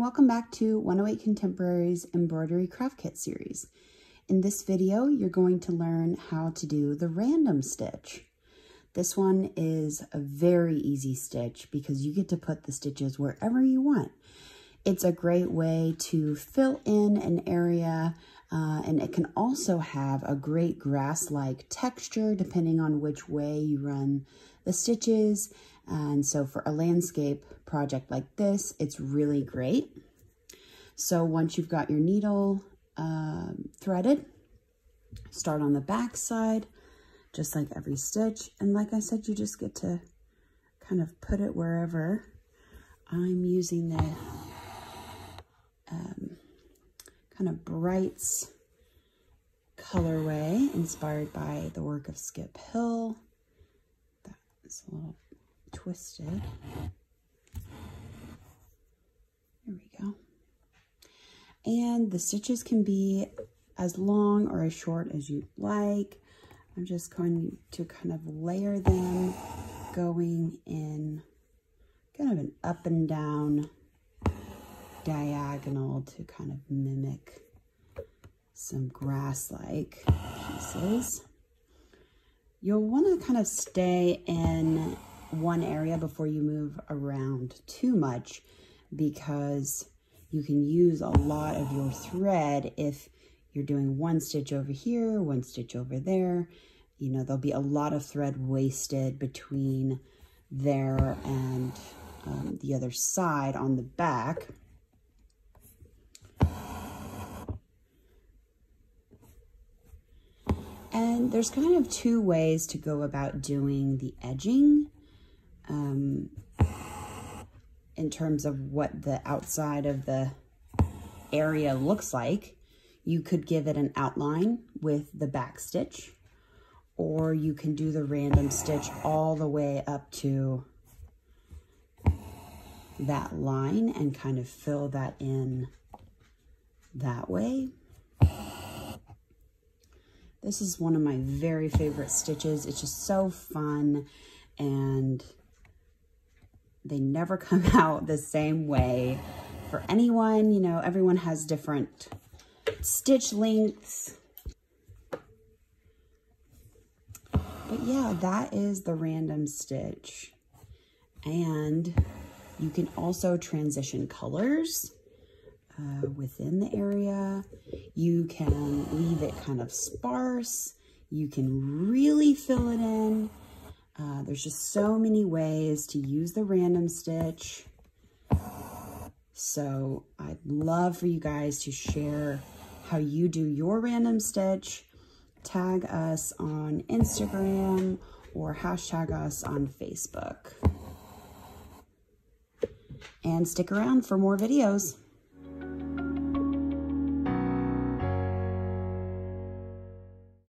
welcome back to 108 Contemporary's Embroidery Craft Kit series. In this video, you're going to learn how to do the random stitch. This one is a very easy stitch because you get to put the stitches wherever you want. It's a great way to fill in an area, and it can also have a great grass-like texture depending on which way you run the stitches. And so for a landscape project like this, it's really great. So once you've got your needle threaded, start on the back side, just like every stitch. And like I said, you just get to kind of put it wherever. I'm using the kind of brights colorway inspired by the work of Skip Hill. That's a little twisted. There we go. And the stitches can be as long or as short as you like. I'm just going to kind of layer them, going in kind of an up and down diagonal to kind of mimic some grass-like pieces. You'll want to kind of stay in one area before you move around too much, because you can use a lot of your thread if you're doing one stitch over here, one stitch over there. You know, there'll be a lot of thread wasted between there and the other side on the back. And there's kind of two ways to go about doing the edging in terms of what the outside of the area looks like. You could give it an outline with the back stitch, or you can do the random stitch all the way up to that line and kind of fill that in that way. This is one of my very favorite stitches. It's just so fun, and they never come out the same way for anyone. You know, everyone has different stitch lengths. But yeah, that is the random stitch. And you can also transition colors within the area. You can leave it kind of sparse. You can really fill it in. There's just so many ways to use the random stitch. So I'd love for you guys to share how you do your random stitch. Tag us on Instagram or hashtag us on Facebook. And stick around for more videos.